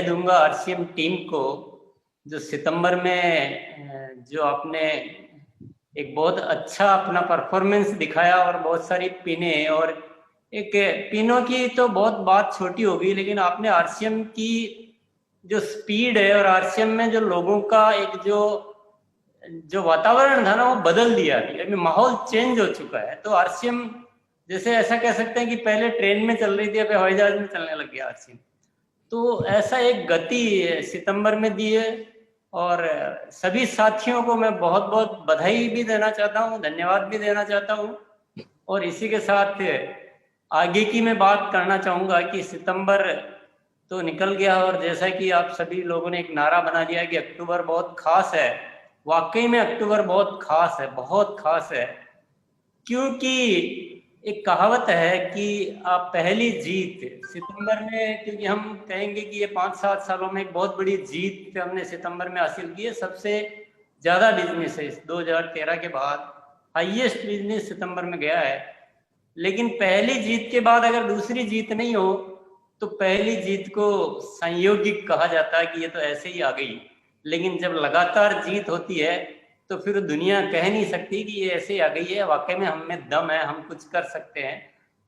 दूंगा RCM team को, जो सितंबर में जो आपने एक बहुत अच्छा अपना परफॉर्मेंस दिखाया और बहुत सारी पिने, और एक पिनों की तो बहुत बात छोटी होगी, लेकिन आपने आरसीएम की जो स्पीड है और आरसीएम में जो लोगों का एक जो वातावरण था ना, वो बदल दिया। अभी माहौल चेंज हो चुका है। तो आरसीएम जैसे ऐसा कह सकते हैं कि पहले ट्रेन में चल रही थी, अभी हवाई जहाज में चलने लग गया आरसीएम। तो ऐसा एक गति सितंबर में दी है, और सभी साथियों को मैं बहुत बहुत बधाई भी देना चाहता हूँ, धन्यवाद भी देना चाहता हूँ। और इसी के साथ आगे की मैं बात करना चाहूँगा कि सितंबर तो निकल गया, और जैसा कि आप सभी लोगों ने एक नारा बना दिया कि अक्टूबर बहुत खास है। वाकई में अक्टूबर बहुत खास है, बहुत खास है, क्योंकि एक कहावत है कि आप पहली जीत सितंबर में, क्योंकि हम कहेंगे कि ये 5-7 सालों में एक बहुत बड़ी जीत हमने सितंबर में हासिल की है। सबसे ज्यादा बिजनेस है इस 2013 के बाद, हाईएस्ट बिजनेस सितंबर में गया है। लेकिन पहली जीत के बाद अगर दूसरी जीत नहीं हो, तो पहली जीत को संयोगिक कहा जाता है कि ये तो ऐसे ही आ गई। लेकिन जब लगातार जीत होती है तो फिर दुनिया कह नहीं सकती कि ये ऐसे ही आ गई है, वाकई में हम में दम है, हम कुछ कर सकते हैं।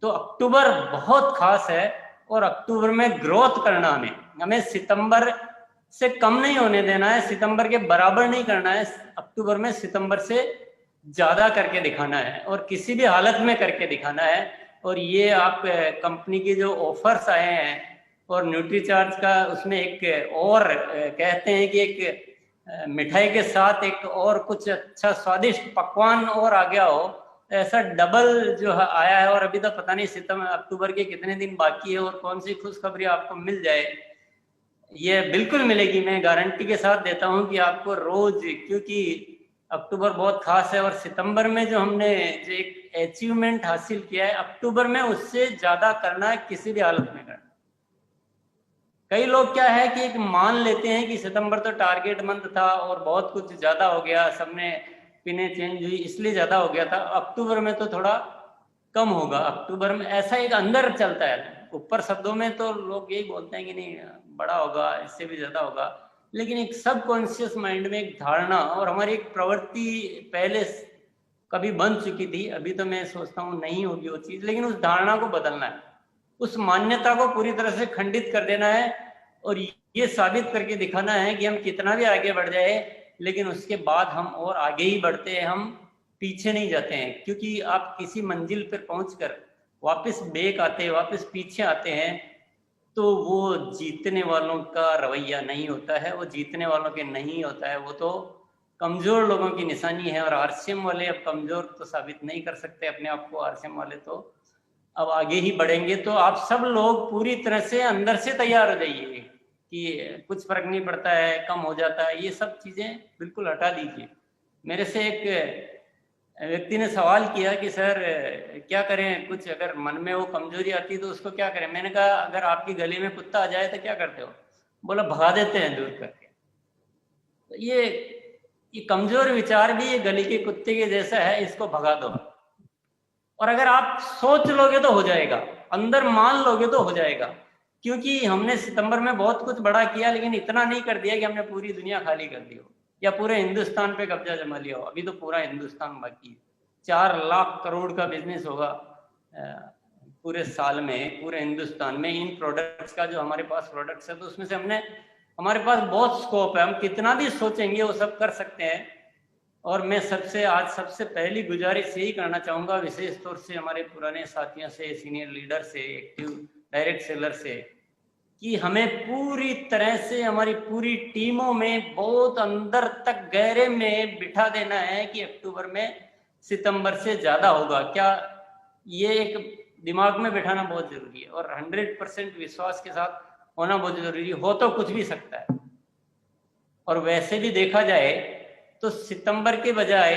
तो अक्टूबर बहुत खास है, और अक्टूबर में ग्रोथ करना, हमें सितंबर से कम नहीं होने देना है, सितंबर के बराबर नहीं करना है। अक्टूबर में सितंबर से ज्यादा करके दिखाना है, और किसी भी हालत में करके दिखाना है। और ये आप कंपनी के जो ऑफर्स आए हैं, और न्यूट्रीचार्ज का उसमें एक और कहते हैं कि एक मिठाई के साथ एक और कुछ अच्छा स्वादिष्ट पकवान और आ गया हो, ऐसा डबल जो है आया है। और अभी तो पता नहीं सितंबर अक्टूबर के कितने दिन बाकी है और कौन सी खुशखबरी आपको मिल जाए। ये बिल्कुल मिलेगी, मैं गारंटी के साथ देता हूं कि आपको रोज, क्योंकि अक्टूबर बहुत खास है। और सितंबर में जो हमने जो एक अचीवमेंट हासिल किया है, अक्टूबर में उससे ज्यादा करना है, किसी भी हालत में करना। कई लोग क्या है कि एक मान लेते हैं कि सितंबर तो टारगेट मंथ था और बहुत कुछ ज्यादा हो गया, सबने पिने चेंज हुई इसलिए ज्यादा हो गया था, अक्टूबर में तो थोड़ा कम होगा। अक्टूबर में ऐसा एक अंदर चलता है, ऊपर शब्दों में तो लोग यही बोलते हैं कि नहीं बड़ा होगा, इससे भी ज्यादा होगा, लेकिन एक सबकॉन्शियस माइंड में एक धारणा और हमारी एक प्रवृत्ति पहले कभी बन चुकी थी, अभी तो मैं सोचता हूँ नहीं होगी वो चीज, लेकिन उस धारणा को बदलना है, उस मान्यता को पूरी तरह से खंडित कर देना है, और ये साबित करके दिखाना है कि हम कितना भी आगे बढ़ जाए, लेकिन उसके बाद हम और आगे ही बढ़ते हैं, हम पीछे नहीं जाते हैं। क्योंकि आप किसी मंजिल पर पहुंचकर वापस बेक आते हैं, वापस पीछे आते हैं, तो वो जीतने वालों का रवैया नहीं होता है, वो जीतने वालों के नहीं होता है, वो तो कमजोर लोगों की निशानी है। और आरसीएम वाले अब कमजोर तो साबित नहीं कर सकते अपने आप को, आरसीएम वाले तो अब आगे ही बढ़ेंगे। तो आप सब लोग पूरी तरह से अंदर से तैयार हो जाइए कि कुछ फर्क नहीं पड़ता है, कम हो जाता है, ये सब चीजें बिल्कुल हटा दीजिए। मेरे से एक व्यक्ति ने सवाल किया कि सर क्या करें, कुछ अगर मन में वो कमजोरी आती है तो उसको क्या करें। मैंने कहा अगर आपकी गली में कुत्ता आ जाए तो क्या करते हो? बोला भगा देते हैं दूर करके। तो ये कमजोर विचार भी ये गली के कुत्ते के जैसा है, इसको भगा दो। और अगर आप सोच लोगे तो हो जाएगा, अंदर मान लोगे तो हो जाएगा। क्योंकि हमने सितंबर में बहुत कुछ बड़ा किया, लेकिन इतना नहीं कर दिया कि हमने पूरी दुनिया खाली कर दी हो या पूरे हिंदुस्तान पे कब्जा जमा लिया हो। अभी तो पूरा हिंदुस्तान बाकी है। 4 लाख करोड़ का बिजनेस होगा पूरे साल में, पूरे हिंदुस्तान में इन प्रोडक्ट्स का। जो हमारे पास प्रोडक्ट्स है तो उसमें से हमारे पास बहुत स्कोप है, हम कितना भी सोचेंगे वो सब कर सकते हैं। और मैं आज सबसे पहली गुजारिश यही करना चाहूँगा, विशेष तौर से हमारे पुराने साथियों से, सीनियर लीडर से, एक्टिव डायरेक्ट सेलर से, कि हमें पूरी तरह से हमारी पूरी टीमों में बहुत अंदर तक गहरे में बिठा देना है कि अक्टूबर में सितंबर से ज़्यादा होगा। क्या ये एक दिमाग में बिठाना बहुत ज़रूरी है, और 100% विश्वास के साथ होना बहुत ज़रूरी हो तो कुछ भी सकता है। और वैसे भी देखा जाए तो सितंबर के बजाय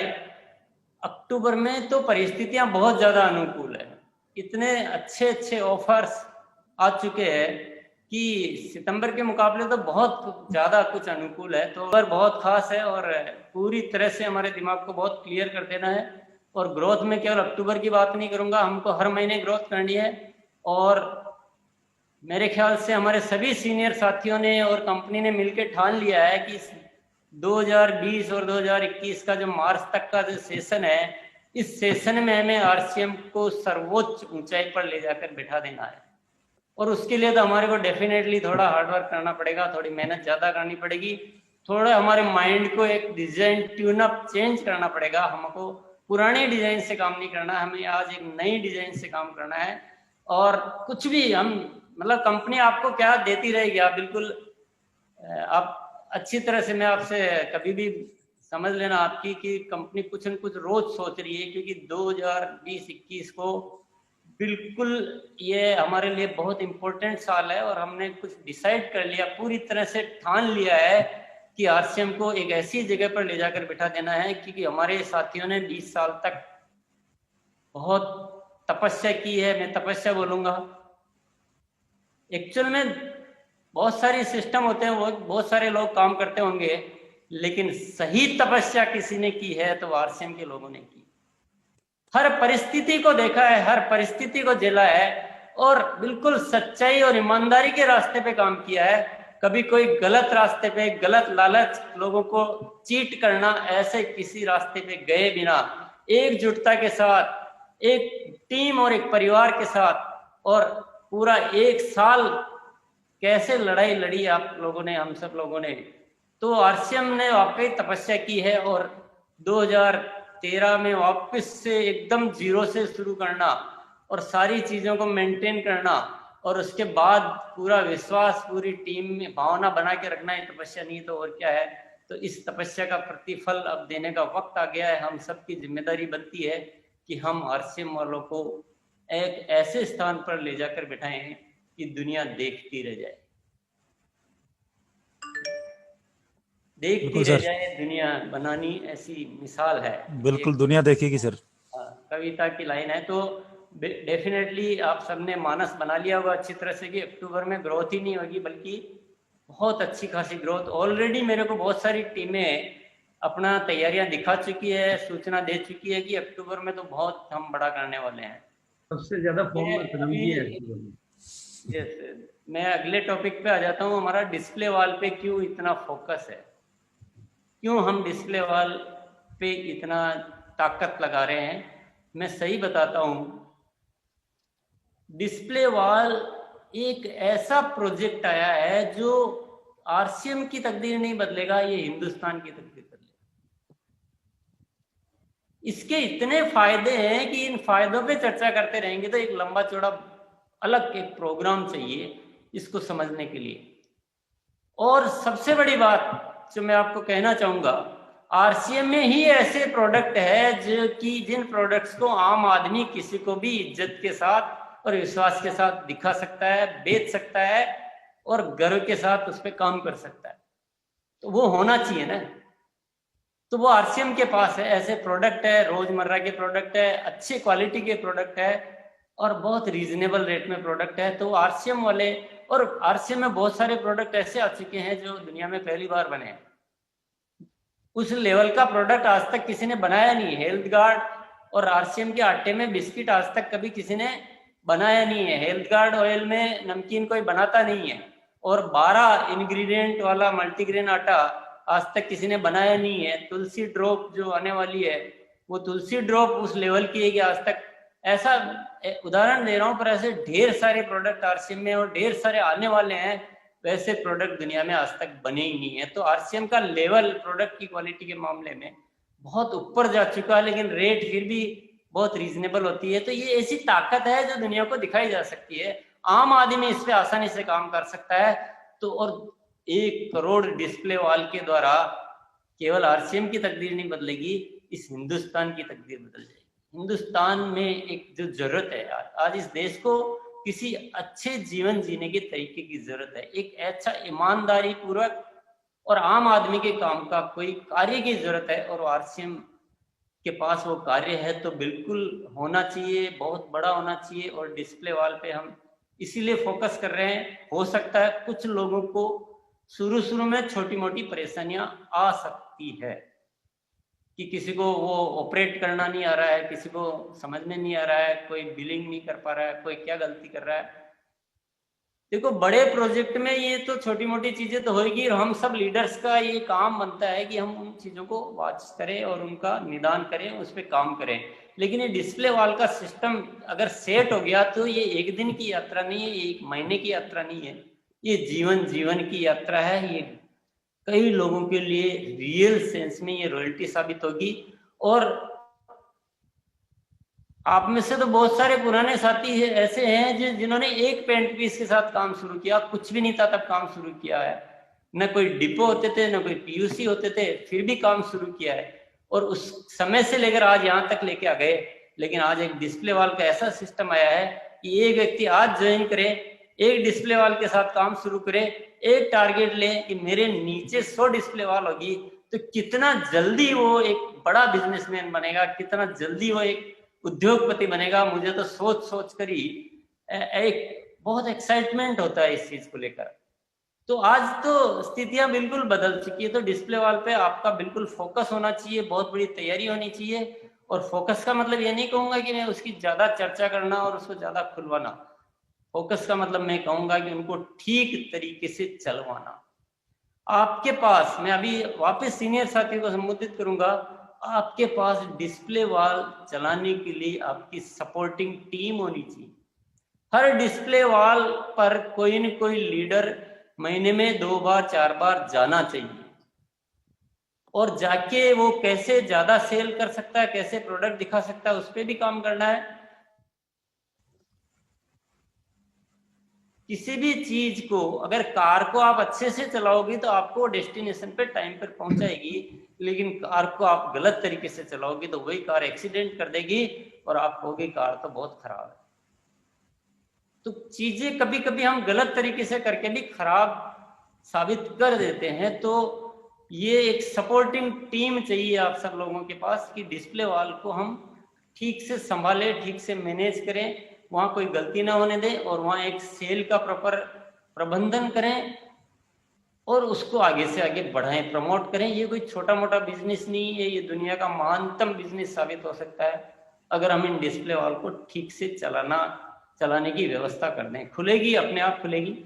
अक्टूबर में तो परिस्थितियां बहुत ज्यादा अनुकूल है, इतने अच्छे अच्छे ऑफर्स आ चुके हैं कि सितंबर के मुकाबले तो बहुत ज्यादा कुछ अनुकूल है। तो अक्टूबर बहुत खास है, और पूरी तरह से हमारे दिमाग को बहुत क्लियर कर देना है। और ग्रोथ में केवल अक्टूबर की बात नहीं करूंगा, हमको हर महीने ग्रोथ करनी है। और मेरे ख्याल से हमारे सभी सीनियर साथियों ने और कंपनी ने मिलकर ठान लिया है कि 2020 और 2021 का जो मार्च तक का जो सेशन है, इस सेशन में हमें आरसीएम को सर्वोच्च ऊंचाई पर ले जाकर बिठा देना है। और उसके लिए तो हमारे को डेफिनेटली थोड़ा हार्डवर्क करना पड़ेगा, थोड़ी मेहनत ज़्यादा करनी पड़ेगी, थोड़ा हमारे माइंड को एक डिजाइन ट्यून अप चेंज करना पड़ेगा। हमको पुराने डिजाइन से काम नहीं करना, हमें आज एक नई डिजाइन से काम करना है। और कुछ भी हम मतलब कंपनी आपको क्या देती रहेगी, आप बिल्कुल आप अच्छी तरह से, मैं आपसे कभी भी समझ लेना आपकी कि कंपनी कुछ न कुछ रोज सोच रही है, क्योंकि 2020-21 को बिल्कुल ये हमारे लिए बहुत इम्पोर्टेंट साल है और हमने कुछ डिसाइड कर लिया, पूरी तरह से ठान लिया है कि आरसीएम को एक ऐसी जगह पर ले जाकर बिठा देना है, क्योंकि हमारे साथियों ने 20 साल तक बहुत तपस्या की है। मैं तपस्या बोलूंगा, एक्चुअल में बहुत सारे सिस्टम होते हैं, वो बहुत सारे लोग काम करते होंगे, लेकिन सही तपस्या किसी ने की है तो आरसीएम के लोगों ने की। हर परिस्थिति को देखा है, हर परिस्थिति को झेला है और बिल्कुल सच्चाई और ईमानदारी के रास्ते पे काम किया है। कभी कोई गलत रास्ते पे, गलत लालच, लोगों को चीट करना, ऐसे किसी रास्ते पे गए बिना एकजुटता के साथ, एक टीम और एक परिवार के साथ, और पूरा 1 साल कैसे लड़ाई लड़ी आप लोगों ने, हम सब लोगों ने। तो आरसीएम ने वाकई तपस्या की है और 2013 में वापस से एकदम जीरो से शुरू करना और सारी चीज़ों को मेंटेन करना और उसके बाद पूरा विश्वास, पूरी टीम में भावना बना के रखना, है तपस्या नहीं तो और क्या है। तो इस तपस्या का प्रतिफल अब देने का वक्त आ गया है। हम सबकी जिम्मेदारी बनती है कि हम आरसीएम वालों को एक ऐसे स्थान पर ले जाकर बिठाएं कि दुनिया देखती रह जाए, देखती रह जाए। दुनिया बनानी ऐसी मिसाल है, बिल्कुल दुनिया देखेगी सर। कविता की लाइन है। तो डेफिनेटली आप सबने मानस बना लिया होगा अच्छी तरह से कि अक्टूबर में ग्रोथ ही नहीं होगी, बल्कि बहुत अच्छी खासी ग्रोथ। ऑलरेडी मेरे को बहुत सारी टीमें अपना तैयारियां दिखा चुकी है, सूचना दे चुकी है कि अक्टूबर में तो बहुत हम बड़ा करने वाले हैं। सबसे ज्यादा फॉर्म में कदम भी है। यस, मैं अगले टॉपिक पे आ जाता हूँ। हमारा डिस्प्ले वॉल पे क्यों इतना फोकस है, क्यों हम डिस्प्ले वॉल पे इतना ताकत लगा रहे हैं, मैं सही बताता हूँ। डिस्प्ले वॉल एक ऐसा प्रोजेक्ट आया है जो आरसीएम की तकदीर नहीं बदलेगा, ये हिंदुस्तान की तकदीर बदलेगा। इसके इतने फायदे हैं कि इन फायदों पे चर्चा करते रहेंगे तो एक लंबा चौड़ा अलग एक प्रोग्राम चाहिए इसको समझने के लिए। और सबसे बड़ी बात जो मैं आपको कहना चाहूंगा, आरसीएम में ही ऐसे प्रोडक्ट है जो कि जिन प्रोडक्ट्स को आम आदमी किसी को भी इज्जत के साथ और विश्वास के साथ दिखा सकता है, बेच सकता है और गर्व के साथ उस पर काम कर सकता है। तो वो होना चाहिए ना, तो वो आरसीएम के पास है। ऐसे प्रोडक्ट है, रोजमर्रा के प्रोडक्ट है, अच्छे क्वालिटी के प्रोडक्ट है और बहुत रीजनेबल रेट में प्रोडक्ट है। तो आरसीएम वाले, और आरसीएम में बहुत सारे प्रोडक्ट ऐसे आ चुके हैं जो दुनिया में पहली बार बने हैं। उस लेवल का प्रोडक्ट आज तक किसी ने बनाया नहीं। हेल्थ गार्ड और आरसीएम के आटे में बिस्किट आज तक कभी किसी ने बनाया नहीं है। हेल्थ गार्ड ऑयल में नमकीन कोई बनाता नहीं है। और 12 इंग्रेडिएंट वाला मल्टीग्रेन आटा आज तक किसी ने बनाया नहीं है। तुलसी ड्रॉप जो आने वाली है, वो तुलसी ड्रॉप उस लेवल की है कि आज तक, ऐसा उदाहरण दे रहा हूँ, पर ऐसे ढेर सारे प्रोडक्ट आरसीएम में और ढेर सारे आने वाले हैं। वैसे प्रोडक्ट दुनिया में आज तक बने ही नहीं है। तो आरसीएम का लेवल प्रोडक्ट की क्वालिटी के मामले में बहुत ऊपर जा चुका है, लेकिन रेट फिर भी बहुत रीजनेबल होती है। तो ये ऐसी ताकत है जो दुनिया को दिखाई जा सकती है। आम आदमी इस पे आसानी से काम कर सकता है। तो और 1 करोड़ डिस्प्ले वॉल के द्वारा केवल आरसीएम की तकदीर नहीं बदलेगी, इस हिंदुस्तान की तकदीर बदल जाएगी। हिंदुस्तान में एक जो जरूरत है आज इस देश को किसी अच्छे जीवन जीने के तरीके की जरूरत है। एक अच्छा ईमानदारी पूर्वक और आम आदमी के काम का कोई कार्य की जरूरत है, और आरसीएम के पास वो कार्य है। तो बिल्कुल होना चाहिए, बहुत बड़ा होना चाहिए। और डिस्प्ले वॉल पे हम इसीलिए फोकस कर रहे हैं। हो सकता है कुछ लोगों को शुरू में छोटी मोटी परेशानियां आ सकती है कि किसी को वो ऑपरेट करना नहीं आ रहा है, किसी को समझ में नहीं आ रहा है, कोई बिलिंग नहीं कर पा रहा है, कोई क्या गलती कर रहा है। देखो बड़े प्रोजेक्ट में ये तो छोटी मोटी चीजें तो होगी, और हम सब लीडर्स का ये काम बनता है कि हम उन चीजों को वॉच करें और उनका निदान करें, उस पर काम करें। लेकिन ये डिस्प्ले वॉल का सिस्टम अगर सेट हो गया तो ये एक दिन की यात्रा नहीं है, ये एक महीने की यात्रा नहीं है, ये जीवन जीवन की यात्रा है। ये कई लोगों के लिए रियल सेंस में ये रॉयल्टी साबित होगी। और आप में से तो बहुत सारे पुराने साथी है, ऐसे हैं जिन्होंने एक पेंट पीस के साथ काम शुरू किया, कुछ भी नहीं था तब काम शुरू किया है, न कोई डिपो होते थे न कोई पीयूसी होते थे, फिर भी काम शुरू किया है और उस समय से लेकर आज यहाँ तक लेके आ गए। लेकिन आज एक डिस्प्ले वॉल का ऐसा सिस्टम आया है कि एक व्यक्ति आज ज्वाइन करे, एक डिस्प्ले वॉल के साथ काम शुरू करे, एक टारगेट ले कि मेरे नीचे 100 डिस्प्ले वॉल होगी, तो कितना जल्दी वो एक बड़ा बिजनेसमैन बनेगा, कितना जल्दी वो एक उद्योगपति बनेगा। मुझे तो सोच सोच कर ही एक बहुत एक्साइटमेंट होता है इस चीज को लेकर। तो आज तो स्थितियां बिल्कुल बदल चुकी है, तो डिस्प्ले वॉल पे आपका बिल्कुल फोकस होना चाहिए, बहुत बड़ी तैयारी होनी चाहिए। और फोकस का मतलब ये नहीं कहूंगा कि मैं उसकी ज्यादा चर्चा करना और उसको ज्यादा खुलवाना, फोकस का मतलब मैं कहूंगा कि उनको ठीक तरीके से चलवाना। आपके पास, मैं अभी वापस सीनियर साथियों को संबोधित करूंगा, आपके पास डिस्प्ले वॉल चलाने के लिए आपकी सपोर्टिंग टीम होनी चाहिए। हर डिस्प्ले वॉल पर कोई न कोई लीडर महीने में 2 बार 4 बार जाना चाहिए और जाके वो कैसे ज्यादा सेल कर सकता है, कैसे प्रोडक्ट दिखा सकता है, उस पर भी काम करना है। किसी भी चीज को, अगर कार को आप अच्छे से चलाओगे तो आपको डेस्टिनेशन पे टाइम पर पहुंचाएगी, लेकिन कार को आप गलत तरीके से चलाओगे तो वही कार एक्सीडेंट कर देगी और आप कहोगे कार तो बहुत खराब है। तो चीजें कभी कभी हम गलत तरीके से करके भी खराब साबित कर देते हैं। तो ये एक सपोर्टिंग टीम चाहिए आप सब लोगों के पास कि डिस्प्ले वॉल को हम ठीक से संभालें, ठीक से मैनेज करें, वहां कोई गलती ना होने दें और वहां एक सेल का प्रॉपर प्रबंधन करें और उसको आगे से आगे बढ़ाएं, प्रमोट करें। ये कोई छोटा मोटा बिजनेस नहीं है, ये दुनिया का महानतम बिजनेस साबित हो सकता है अगर हम इन डिस्प्ले वॉल को ठीक से चलाने की व्यवस्था कर दें। खुलेगी, अपने आप खुलेगी।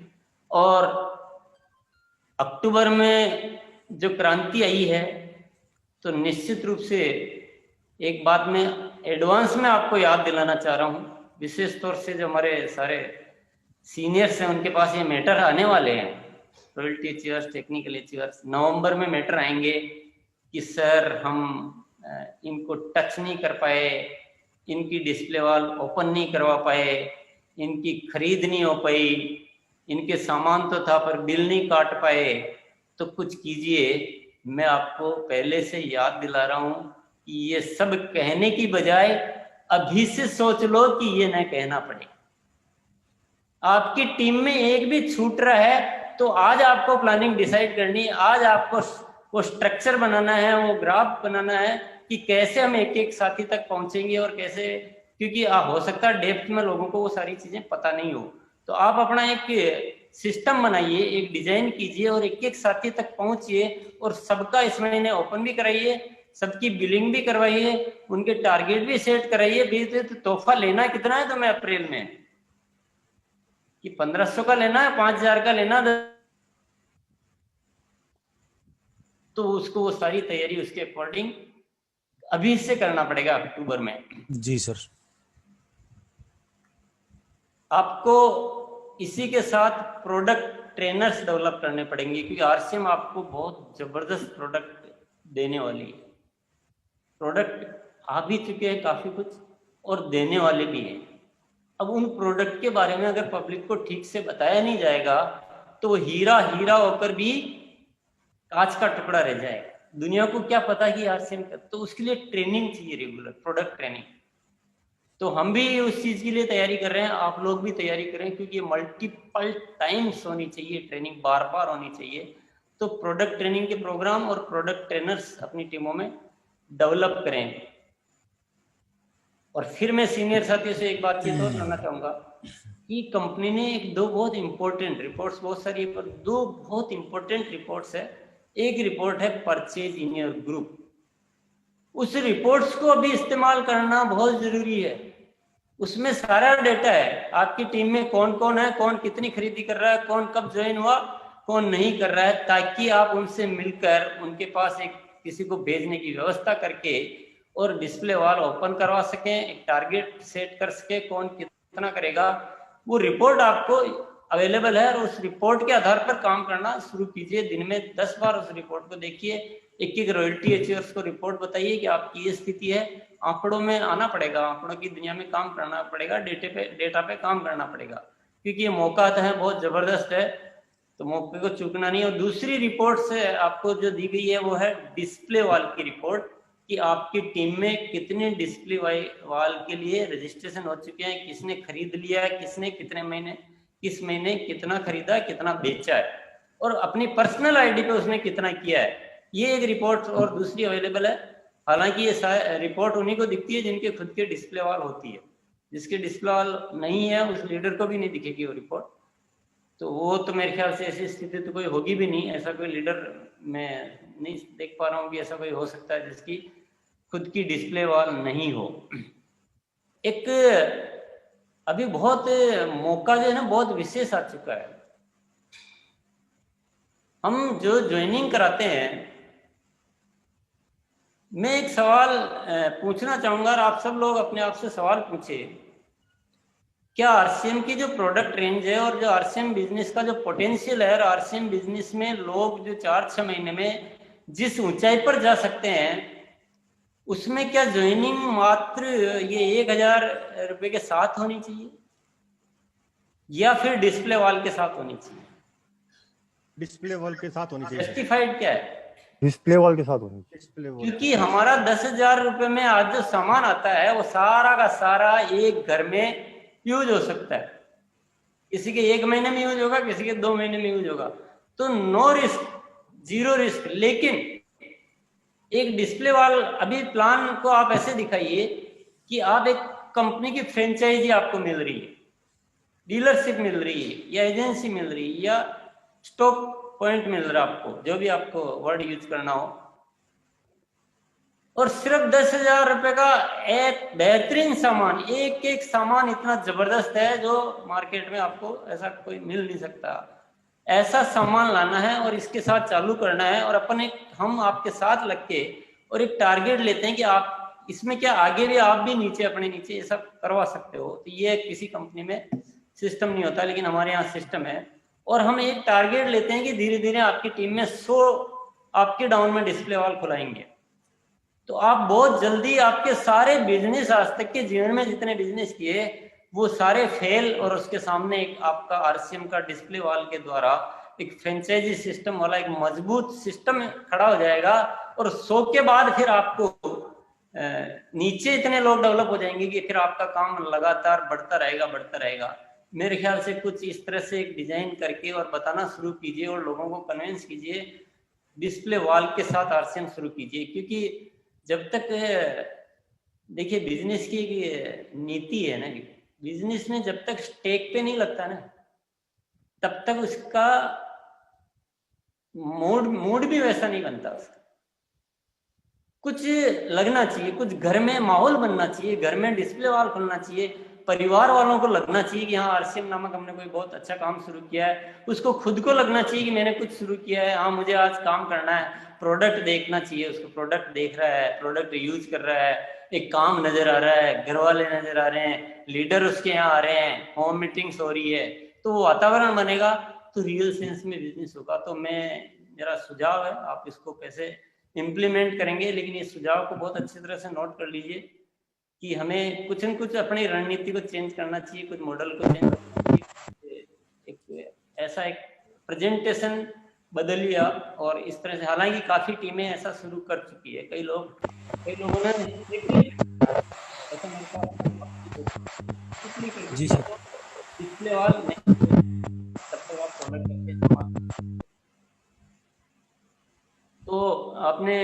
और अक्टूबर में जो क्रांति आई है, तो निश्चित रूप से एक बात मैं एडवांस में आपको याद दिलाना चाह रहा हूं, विशेष तौर से जो हमारे सारे सीनियर्स हैं उनके पास ये मैटर आने वाले हैं, रॉयल्टी अचीवर्स, टेक्निकल अचीवर्स। नवंबर में मैटर आएंगे कि सर हम इनको टच नहीं कर पाए, इनकी डिस्प्ले वॉल ओपन नहीं करवा पाए, इनकी खरीद नहीं हो पाई, इनके सामान तो था पर बिल नहीं काट पाए, तो कुछ कीजिए। मैं आपको पहले से याद दिला रहा हूं कि ये सब कहने की बजाय अभी से सोच लो कि ये न कहना पड़े। आपकी टीम में एक भी छूट रहा है तो आज आपको प्लानिंग डिसाइड करनी है, आज आपको वो स्ट्रक्चर बनाना है, वो ग्राफ बनाना है कि कैसे हम एक एक साथी तक पहुंचेंगे और कैसे, क्योंकि हो सकता है डेप्थ में लोगों को वो सारी चीजें पता नहीं हो। तो आप अपना एक सिस्टम बनाइए, एक डिजाइन कीजिए और एक एक साथी तक पहुंचिए और सबका इस महीने ओपन भी कराइए, सबकी बिलिंग भी करवाइए, उनके टारगेट भी सेट कराइए। भी तो तोहफा लेना कितना है तुम्हें अप्रैल में, कि 1500 का लेना है, 5000 का लेना, तो उसको वो सारी तैयारी उसके अकॉर्डिंग अभी से करना पड़ेगा अक्टूबर में। जी सर। आपको इसी के साथ प्रोडक्ट ट्रेनर्स डेवलप करने पड़ेंगे, क्योंकि आरसीएम आपको बहुत जबरदस्त प्रोडक्ट देने वाली है। प्रोडक्ट आ भी चुके हैं काफी कुछ और देने वाले भी हैं। अब उन प्रोडक्ट के बारे में अगर पब्लिक को ठीक से बताया नहीं जाएगा तो वो हीरा हीरा होकर भी कांच का टुकड़ा रह जाएगा। दुनिया को क्या पता कि आरसीएम का, तो उसके लिए ट्रेनिंग चाहिए, रेगुलर प्रोडक्ट ट्रेनिंग। तो हम भी उस चीज के लिए तैयारी कर रहे हैं, आप लोग भी तैयारी करें, क्योंकि मल्टीपल टाइम्स होनी चाहिए ट्रेनिंग, बार बार होनी चाहिए। तो प्रोडक्ट ट्रेनिंग के प्रोग्राम और प्रोडक्ट ट्रेनर्स अपनी टीमों में डेवलप करें। और फिर मैं सीनियर साथियों से एक बात ये तो करना चाहूंगा कि कंपनी ने एक दो बहुत इंपॉर्टेंट रिपोर्ट्स, बहुत सारी है पर दो बहुत इंपॉर्टेंट रिपोर्ट्स है। एक रिपोर्ट है परचेज इन योर ग्रुप, उस रिपोर्ट्स को अभी इस्तेमाल करना बहुत जरूरी है। उसमें सारा डेटा है, आपकी टीम में कौन कौन है, कौन कितनी खरीदी कर रहा है, कौन कब ज्वाइन हुआ, कौन नहीं कर रहा है, ताकि आप उनसे मिलकर उनके पास एक किसी को भेजने की व्यवस्था करके और डिस्प्ले वॉल ओपन करवा सकें, एक टारगेट सेट कर सके कौन कितना करेगा। वो रिपोर्ट आपको अवेलेबल है और उस रिपोर्ट के आधार पर काम करना शुरू कीजिए। दिन में 10 बार उस रिपोर्ट को देखिए, एक एक रॉयल्टी अचीवर्स को रिपोर्ट बताइए कि आपकी ये स्थिति है। आंकड़ों में आना पड़ेगा, आंकड़ों की दुनिया में काम करना पड़ेगा, डेटा पे काम करना पड़ेगा, क्योंकि ये मौका तो है बहुत जबरदस्त है, तो मौके को चूकना नहीं। और दूसरी रिपोर्ट से आपको जो दी गई है वो है डिस्प्ले वॉल की रिपोर्ट, कि आपकी टीम में कितने डिस्प्ले वॉल के लिए रजिस्ट्रेशन हो चुके हैं, किसने खरीद लिया है, किसने कितने महीने, किस महीने कितना खरीदा, कितना बेचा है, और अपनी पर्सनल आईडी पे उसने कितना किया है। ये एक रिपोर्ट और दूसरी अवेलेबल है। हालांकि ये रिपोर्ट उन्हीं को दिखती है जिनके खुद के डिस्प्ले वॉल होती है, जिसके डिस्प्ले वॉल नहीं है उस लीडर को भी नहीं दिखेगी वो रिपोर्ट। तो वो तो मेरे ख्याल से ऐसी स्थिति तो कोई होगी भी नहीं, ऐसा कोई लीडर मैं नहीं देख पा रहा हूँ कि ऐसा कोई हो सकता है जिसकी खुद की डिस्प्ले वॉल नहीं हो। एक अभी बहुत मौका जो है ना बहुत विशेष आ चुका है। हम जो ज्वाइनिंग कराते हैं, मैं एक सवाल पूछना चाहूंगा और आप सब लोग अपने आप से सवाल पूछे, क्या आरसीएम की जो प्रोडक्ट रेंज है और जो आरसीएम बिजनेस का जो पोटेंशियल है, और आरसीएम बिजनेस में लोग जो 4-6 महीने में जिस ऊंचाई पर जा सकते हैं, उसमें क्या ज्वाइनिंग मात्र ये 1000 रुपए के साथ होनी चाहिए या फिर डिस्प्ले वॉल के साथ होनी चाहिए? डिस्प्ले वॉल के साथ होनी चाहिए। जस्टिफाइड क्या है? डिस्प्ले वॉल के साथ होनी चाहिए। डिस्प्ले वॉल, क्योंकि हमारा 10,000 रुपए में आज जो सामान आता है वो सारा का सारा एक घर में यूज हो सकता है। किसी के 1 महीने में यूज होगा, किसी के 2 महीने में यूज होगा, तो नो रिस्क, 0 रिस्क। लेकिन एक डिस्प्ले वॉल, अभी प्लान को आप ऐसे दिखाइए कि आप एक कंपनी की फ्रेंचाइजी आपको मिल रही है, डीलरशिप मिल रही है, या एजेंसी मिल रही है, या स्टॉक पॉइंट मिल रहा है, आपको जो भी आपको वर्ड यूज करना हो, और सिर्फ 10,000 रुपए का एक बेहतरीन सामान, एक एक सामान इतना जबरदस्त है जो मार्केट में आपको ऐसा कोई मिल नहीं सकता। ऐसा सामान लाना है और इसके साथ चालू करना है, और अपन हम आपके साथ लग के और एक टारगेट लेते हैं कि आप इसमें क्या आगे भी आप भी नीचे अपने नीचे ये सब करवा सकते हो। तो ये किसी कंपनी में सिस्टम नहीं होता, लेकिन हमारे यहाँ सिस्टम है। और हम एक टारगेट लेते हैं कि धीरे धीरे आपकी टीम में 100 आपके डाउन में डिस्प्ले वॉल खुलाएंगे, तो आप बहुत जल्दी आपके सारे बिजनेस आज तक के जीवन में जितने बिजनेस किए वो सारे फेल, और उसके सामने एक आपका आरसीएम का डिस्प्ले वॉल के द्वारा एक फ्रेंचाइजी सिस्टम वाला एक मजबूत सिस्टम खड़ा हो जाएगा। और 100 के बाद फिर आपको नीचे इतने लोग डेवलप हो जाएंगे कि फिर आपका काम लगातार बढ़ता रहेगा। मेरे ख्याल से कुछ इस तरह से एक डिजाइन करके और बताना शुरू कीजिए और लोगों को कन्विंस कीजिए, डिस्प्ले वॉल के साथ आरसीएम शुरू कीजिए। क्योंकि जब तक देखिए बिजनेस की नीति है ना, बिजनेस में जब तक स्टेक पे नहीं लगता ना, तब तक उसका मूड भी वैसा नहीं बनता। उसका कुछ लगना चाहिए, कुछ घर में माहौल बनना चाहिए, घर में डिस्प्ले वॉल खुलना चाहिए, परिवार वालों को लगना चाहिए कि हाँ आरसीएम नामक हमने कोई बहुत अच्छा काम शुरू किया है, उसको खुद को लगना चाहिए कि मैंने कुछ शुरू किया है, हाँ मुझे आज काम करना है। प्रोडक्ट देखना चाहिए, उसको प्रोडक्ट देख रहा है, प्रोडक्ट यूज कर रहा है, एक काम नजर आ रहा है, घर वाले नजर आ रहे हैं, लीडर उसके यहाँ आ रहे हैं, होम मीटिंग्स हो रही है, तो वो वातावरण बनेगा तो रियल सेंस में बिजनेस होगा। तो मेरा सुझाव है, आप इसको कैसे इम्प्लीमेंट करेंगे, लेकिन इस सुझाव को बहुत अच्छी तरह से नोट कर लीजिए कि हमें कुछ न कुछ अपनी रणनीति को चेंज करना चाहिए, कुछ मॉडल को चेंज करना चाहिए, एक ऐसा एक प्रेजेंटेशन बदलिए। और इस तरह से, हालांकि काफी टीमें ऐसा शुरू कर चुकी है, कई लोगों ने ऐसा जी सर, डिस्प्ले वॉल नहीं, तब तक आप प्रोडक्ट करके। तो आपने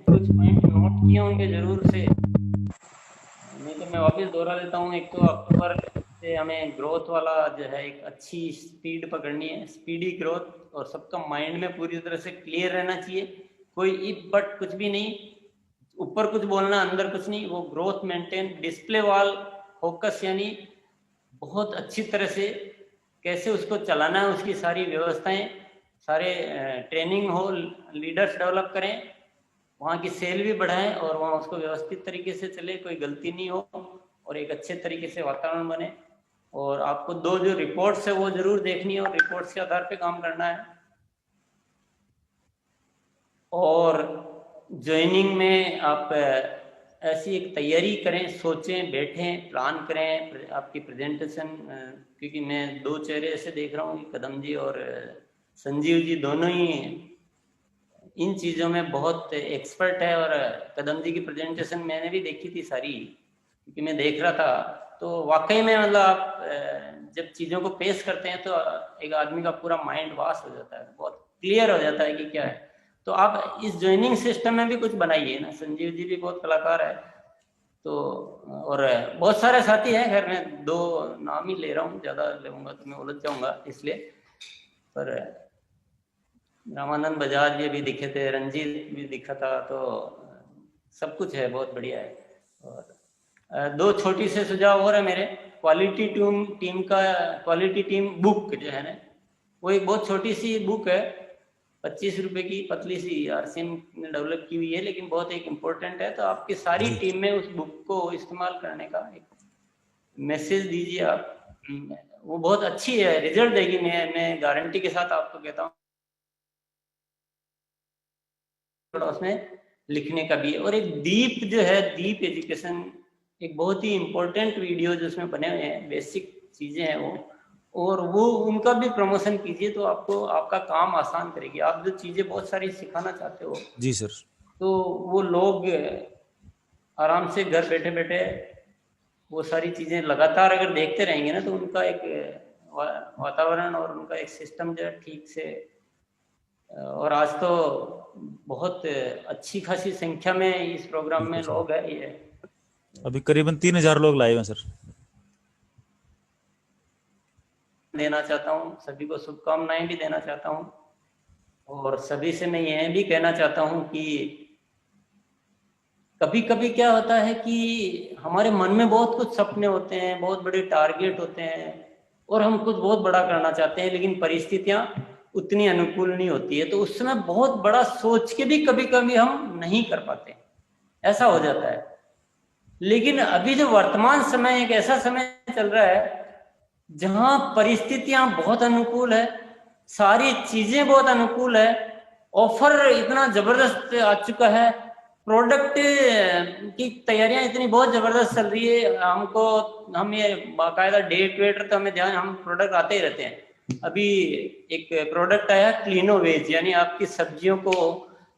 कुछ पॉइंट नोट किए होंगे जरूर से, नहीं तो मैं वापस दोहरा देता हूँ। एक तो अक्टूबर से हमें ग्रोथ वाला जो है एक अच्छी स्पीड पकड़नी है, स्पीडी ग्रोथ, और सबका माइंड में पूरी तरह से क्लियर रहना चाहिए, कोई इफ बट कुछ भी नहीं, ऊपर कुछ बोलना अंदर कुछ नहीं, वो growth maintain, display wall focus, यानी बहुत अच्छी तरह से कैसे उसको चलाना है, उसकी सारी व्यवस्थाएं, सारे ट्रेनिंग हो, लीडर्स डेवलप करें, वहाँ की सेल भी बढ़ाएं और वहाँ उसको व्यवस्थित तरीके से चले, कोई गलती नहीं हो और एक अच्छे तरीके से वातावरण बने। और आपको 2 जो रिपोर्ट्स है वो जरूर देखनी है और रिपोर्ट्स के आधार पे काम करना है। और ज्वाइनिंग में आप ऐसी एक तैयारी करें, सोचें, बैठें, प्लान करें आपकी प्रेजेंटेशन, क्योंकि मैं 2 चेहरे ऐसे देख रहा हूँ कि कदम जी और संजीव जी दोनों ही इन चीज़ों में बहुत एक्सपर्ट है। और कदम जी की प्रेजेंटेशन मैंने भी देखी थी सारी, क्योंकि मैं देख रहा था, तो वाकई में मतलब आप जब चीज़ों को पेश करते हैं तो एक आदमी का पूरा माइंड वाश हो जाता है, बहुत क्लियर हो जाता है कि क्या है। तो आप इस ज्वाइनिंग सिस्टम में भी कुछ बनाइए ना, संजीव जी भी बहुत कलाकार है, तो और बहुत सारे साथी हैं, खैर मैं 2 नाम ही ले रहा हूँ, ज़्यादा लूँगा तो मैं उलझ जाऊँगा इसलिए। पर रामानंद बजाज ये भी दिखे थे, रंजीत भी दिखा था, तो सब कुछ है, बहुत बढ़िया है। और 2 छोटी से सुझाव और है मेरे। क्वालिटी टीम बुक जो है ना, वो एक बहुत छोटी सी बुक है, 25 रुपए की, पतली सी, आरसीएम ने डेवलप की हुई है, लेकिन बहुत एक इम्पोर्टेंट है। तो आपकी सारी टीम में उस बुक को इस्तेमाल करने का एक मैसेज दीजिए आप, वो बहुत अच्छी है, रिजल्ट देगी, मैं गारंटी के साथ आपको कहता हूँ। थोड़ा उसमें लिखने का भी है। और एक दीप जो है, दीप एजुकेशन, एक बहुत ही इम्पोर्टेंट वीडियो जो उसमें बने हुए हैं, बेसिक चीजें हैं वो, और वो उनका भी प्रमोशन कीजिए, तो आपको आपका काम आसान करेगी। आप जो चीजें बहुत सारी सिखाना चाहते हो जी सर, तो वो लोग आराम से घर बैठे बैठे वो सारी चीजें लगातार अगर देखते रहेंगे ना, तो उनका एक वातावरण और उनका एक सिस्टम जो है ठीक से। और आज तो बहुत अच्छी खासी संख्या में इस प्रोग्राम में लोग हैं। ये अभी करीबन 3000 लोग लाए हैं सर। देना चाहता हूँ, सभी को शुभकामनाएं भी देना चाहता हूँ, और सभी से मैं यह भी कहना चाहता हूँ कि कभी कभी क्या होता है कि हमारे मन में बहुत कुछ सपने होते हैं, बहुत बड़े टारगेट होते हैं, और हम कुछ बहुत बड़ा करना चाहते हैं, लेकिन परिस्थितियां उतनी अनुकूल नहीं होती है, तो उस समय बहुत बड़ा सोच के भी कभी कभी हम नहीं कर पाते, ऐसा हो जाता है। लेकिन अभी जो वर्तमान समय एक ऐसा समय चल रहा है जहां परिस्थितियां बहुत अनुकूल है, सारी चीजें बहुत अनुकूल है, ऑफर इतना जबरदस्त आ चुका है, प्रोडक्ट की तैयारियां इतनी बहुत जबरदस्त चल रही है, हम ये बाकायदा डेट वेट तो हमें ध्यान, हम प्रोडक्ट आते ही रहते हैं। अभी एक प्रोडक्ट आया क्लीनो वेज, यानी आपकी सब्जियों को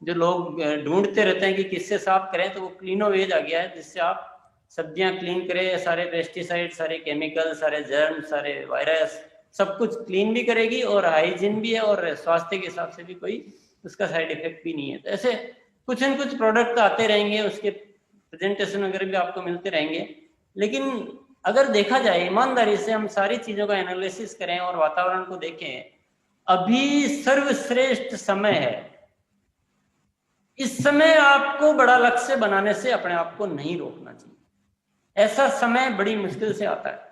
जो लोग ढूंढते रहते हैं कि किससे साफ करें, तो वो क्लीनो वेज आ गया है, जिससे आप सब्जियां क्लीन करें, सारे पेस्टिसाइड, सारे केमिकल, सारे जर्म, सारे वायरस, सब कुछ क्लीन भी करेगी और हाइजीन भी है, और स्वास्थ्य के हिसाब से भी कोई उसका साइड इफेक्ट भी नहीं है। तो ऐसे कुछ न कुछ प्रोडक्ट आते रहेंगे, उसके प्रेजेंटेशन वगैरह भी आपको मिलते रहेंगे। लेकिन अगर देखा जाए ईमानदारी से, हम सारी चीजों का एनालिसिस करें और वातावरण को देखें, अभी सर्वश्रेष्ठ समय है। इस समय आपको बड़ा लक्ष्य बनाने से अपने आप को नहीं रोकना चाहिए, ऐसा समय बड़ी मुश्किल से आता है।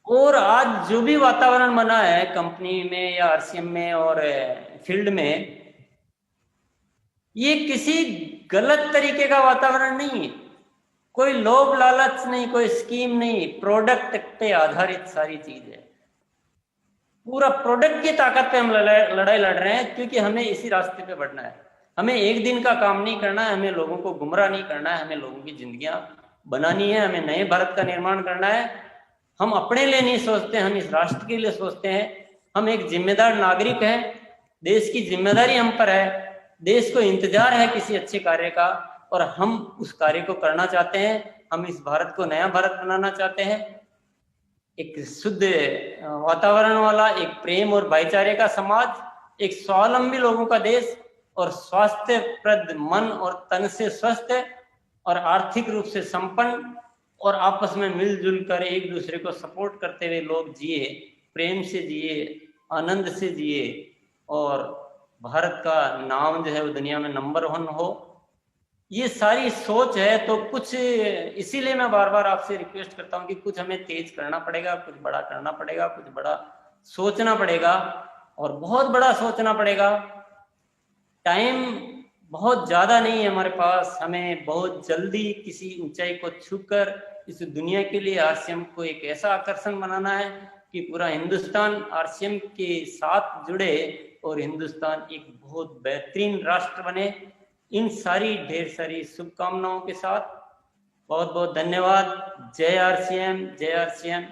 और आज जो भी वातावरण बना है कंपनी में या आरसीएम में और फील्ड में, ये किसी गलत तरीके का वातावरण नहीं है, कोई लोभ लालच नहीं, कोई स्कीम नहीं, प्रोडक्ट पे आधारित सारी चीज है। पूरा प्रोडक्ट की ताकत पे हम लड़ाई लड़ रहे हैं, क्योंकि हमें इसी रास्ते पे बढ़ना है। हमें एक दिन का काम नहीं करना है, हमें लोगों को गुमराह नहीं करना है, हमें लोगों की जिंदगियां बनानी है, हमें नए भारत का निर्माण करना है। हम अपने लिए नहीं सोचते, हम इस राष्ट्र के लिए सोचते हैं। हम एक जिम्मेदार नागरिक हैं, देश की जिम्मेदारी हम पर है, देश को इंतजार है किसी अच्छे कार्य का, और हम उस कार्य को करना चाहते हैं। हम इस भारत को नया भारत बनाना चाहते हैं, एक शुद्ध वातावरण वाला, एक प्रेम और भाईचारे का समाज, एक स्वावलंबी लोगों का देश, और स्वास्थ्यप्रद मन और तन से स्वस्थ और आर्थिक रूप से संपन्न, और आपस में मिलजुल कर एक दूसरे को सपोर्ट करते हुए लोग जिए, प्रेम से जिए, आनंद से जिए, और भारत का नाम जो है वो दुनिया में नंबर 1 हो। ये सारी सोच है, तो कुछ इसीलिए मैं बार बार आपसे रिक्वेस्ट करता हूँ कि कुछ हमें तेज करना पड़ेगा, कुछ बड़ा करना पड़ेगा, कुछ बड़ा सोचना पड़ेगा और बहुत बड़ा सोचना पड़ेगा। टाइम बहुत ज्यादा नहीं है हमारे पास, हमें बहुत जल्दी किसी ऊंचाई को छूकर इस दुनिया के लिए आरसीएम को एक ऐसा आकर्षण बनाना है कि पूरा हिंदुस्तान आरसीएम के साथ जुड़े और हिंदुस्तान एक बहुत बेहतरीन राष्ट्र बने। इन सारी ढेर सारी शुभकामनाओं के साथ बहुत बहुत धन्यवाद। जय आरसीएम, जय आरसीएम।